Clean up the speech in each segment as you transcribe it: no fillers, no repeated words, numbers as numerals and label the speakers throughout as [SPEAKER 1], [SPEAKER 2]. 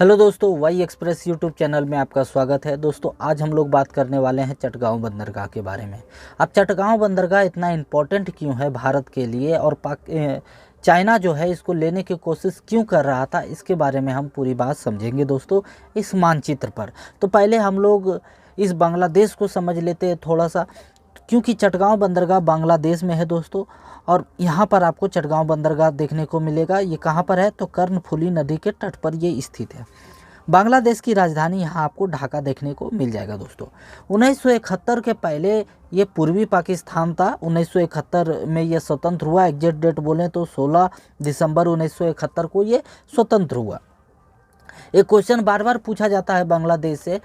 [SPEAKER 1] Hello दोस्तों, Y express YouTube channel में आपका स्वागत है। दोस्तों आज हम लोग बात करने वाले हैं चटगांव बंदरगाह के बारे में। अब चटगांव बंदरगाह इतना इम्पोर्टेंट क्यों है भारत के लिए और चाइना जो है इसको लेने की कोशिश क्यों कर रहा था, इसके बारे में हम पूरी बात समझेंगे दोस्तों इस मानचित्र पर। तो पहले हम लोग इस बांग्लादेश को समझ लेते हैं थोड़ा सा, क्योंकि चटगांव बंदरगाह बांग्लादेश में है दोस्तों। और यहाँ पर आपको चटगांव बंदरगाह देखने को मिलेगा। ये कहाँ पर है तो कर्णफुली नदी के तट पर ये स्थित है। बांग्लादेश की राजधानी यहाँ आपको ढाका देखने को मिल जाएगा दोस्तों। 1971 के पहले ये पूर्वी पाकिस्तान था। 1971 में ये स्वतंत्र हुआ। एग्जैक्ट डेट बोलें तो 16 दिसंबर 1971 को ये स्वतंत्र हुआ। एक क्वेश्चन बार बार पूछा जाता है बांग्लादेश से,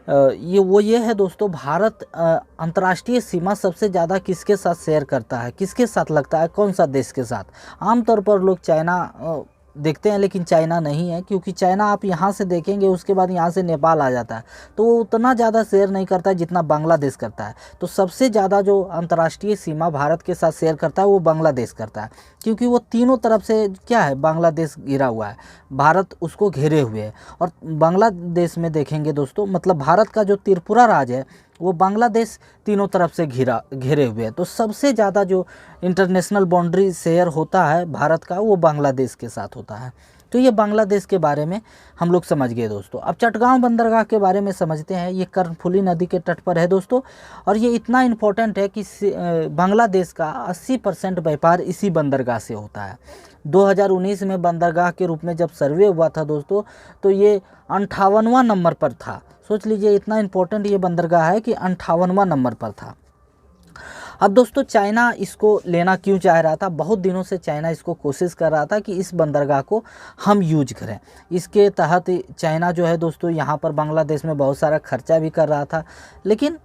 [SPEAKER 1] ये है दोस्तों, भारत अंतर्राष्ट्रीय सीमा सबसे ज़्यादा किसके साथ शेयर करता है, किसके साथ लगता है, कौन सा देश के साथ। आमतौर पर लोग चाइना देखते हैं, लेकिन चाइना नहीं है, क्योंकि चाइना आप यहाँ से देखेंगे उसके बाद यहाँ से नेपाल आ जाता है, तो वो उतना ज़्यादा शेयर नहीं करता है जितना बांग्लादेश करता है। तो सबसे ज़्यादा जो अंतर्राष्ट्रीय सीमा भारत के साथ शेयर करता है वो बांग्लादेश करता है, क्योंकि वो तीनों तरफ से क्या है, बांग्लादेश घिरा हुआ है, भारत उसको घेरे हुए है। और बांग्लादेश में देखेंगे दोस्तों, मतलब भारत का जो त्रिपुरा राज्य है वो बांग्लादेश तीनों तरफ से घेरे हुए है। तो सबसे ज़्यादा जो इंटरनेशनल बाउंड्री शेयर होता है भारत का वो बांग्लादेश के साथ होता है। तो ये बांग्लादेश के बारे में हम लोग समझ गए दोस्तों। अब चटगांव बंदरगाह के बारे में समझते हैं। ये कर्णफुली नदी के तट पर है दोस्तों, और ये इतना इम्पोर्टेंट है कि बांग्लादेश का 80% व्यापार इसी बंदरगाह से होता है। 2019 में बंदरगाह के रूप में जब सर्वे हुआ था दोस्तों, तो ये 58वां नंबर पर था। सोच लीजिए इतना इम्पोर्टेंट ये बंदरगाह है कि 58वां नंबर पर था। अब दोस्तों चाइना इसको लेना क्यों चाह रहा था? बहुत दिनों से चाइना इसको कोशिश कर रहा था कि इस बंदरगाह को हम यूज करें। इसके तहत चाइना जो है दोस्तों यहाँ पर बांग्लादेश में बहुत सारा खर्चा भी कर रहा था, लेकिन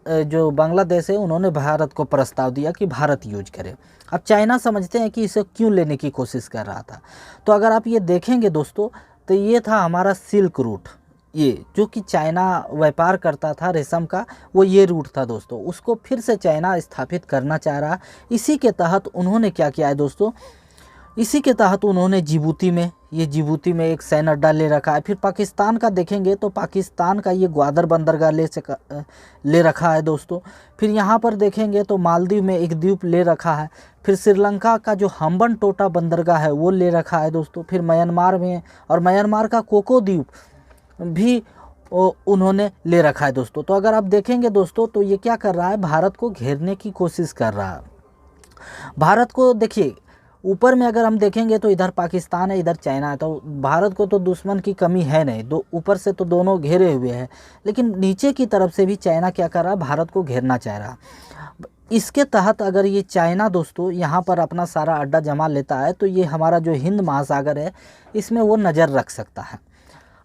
[SPEAKER 1] जो बांग्लादेश है उन्होंने भारत को प्रस्ताव दिया कि भारत यूज करे। अब चाइना समझते हैं कि इसे क्यों लेने की कोशिश कर रहा था। तो अगर आप ये देखेंगे दोस्तों, तो ये था हमारा सिल्क रूट। ये जो कि चाइना व्यापार करता था रेशम का, वो ये रूट था दोस्तों। उसको फिर से चाइना स्थापित करना चाह रहा। इसी के तहत उन्होंने क्या किया है दोस्तों, इसी के तहत उन्होंने जिबूती में एक सैन्य अड्डा ले रखा है। फिर पाकिस्तान का देखेंगे तो पाकिस्तान का ये ग्वादर बंदरगाह ले रखा है दोस्तों। फिर यहाँ पर देखेंगे तो मालदीव में एक द्वीप ले रखा है। फिर श्रीलंका का जो हम्बन टोटा बंदरगाह है वो ले रखा है दोस्तों। फिर म्यांमार में, और म्यांमार का कोको द्वीप भी उन्होंने ले रखा है दोस्तों। तो अगर आप देखेंगे दोस्तों, तो ये क्या कर रहा है, भारत को घेरने की कोशिश कर रहा है। भारत को देखिए, ऊपर में अगर हम देखेंगे तो इधर पाकिस्तान है, इधर चाइना है, तो भारत को तो दुश्मन की कमी है नहीं। ऊपर से तो दोनों घेरे हुए हैं, लेकिन नीचे की तरफ से भी चाइना क्या कर रहा है, भारत को घेरना चाह रहा। इसके तहत अगर ये चाइना दोस्तों यहाँ पर अपना सारा अड्डा जमा लेता है, तो ये हमारा जो हिंद महासागर है इसमें वो नज़र रख सकता है।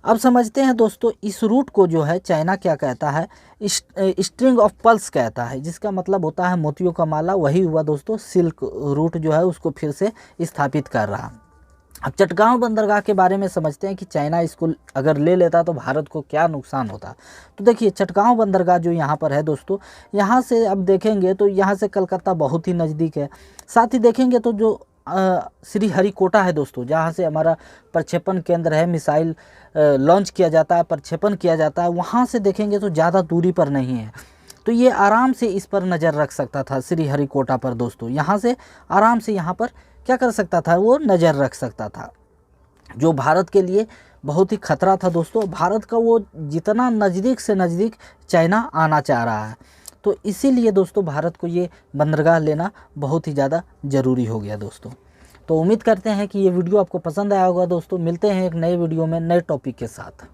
[SPEAKER 1] अब समझते हैं दोस्तों, इस रूट को जो है चाइना क्या कहता है, स्ट्रिंग ऑफ पर्ल्स कहता है, जिसका मतलब होता है मोतियों का माला। वही हुआ दोस्तों, सिल्क रूट जो है उसको फिर से स्थापित कर रहा। अब चटगांव बंदरगाह के बारे में समझते हैं कि चाइना इसको अगर ले लेता तो भारत को क्या नुकसान होता। तो देखिए, चटगांव बंदरगाह जो यहाँ पर है दोस्तों, यहाँ से अब देखेंगे तो यहाँ से कलकत्ता बहुत ही नज़दीक है। साथ ही देखेंगे तो जो श्रीहरिकोटा है दोस्तों, जहाँ से हमारा प्रक्षेपण केंद्र है, मिसाइल लॉन्च किया जाता है, प्रक्षेपण किया जाता है, वहाँ से देखेंगे तो ज़्यादा दूरी पर नहीं है। तो ये आराम से इस पर नज़र रख सकता था श्रीहरिकोटा पर दोस्तों। यहाँ से आराम से यहाँ पर क्या कर सकता था, वो नज़र रख सकता था, जो भारत के लिए बहुत ही खतरा था दोस्तों। भारत का वो जितना नज़दीक से नज़दीक चाइना आना चाह रहा है, तो इसीलिए दोस्तों भारत को ये बंदरगाह लेना बहुत ही ज़्यादा ज़रूरी हो गया दोस्तों। तो उम्मीद करते हैं कि ये वीडियो आपको पसंद आया होगा दोस्तों। मिलते हैं एक नए वीडियो में नए टॉपिक के साथ।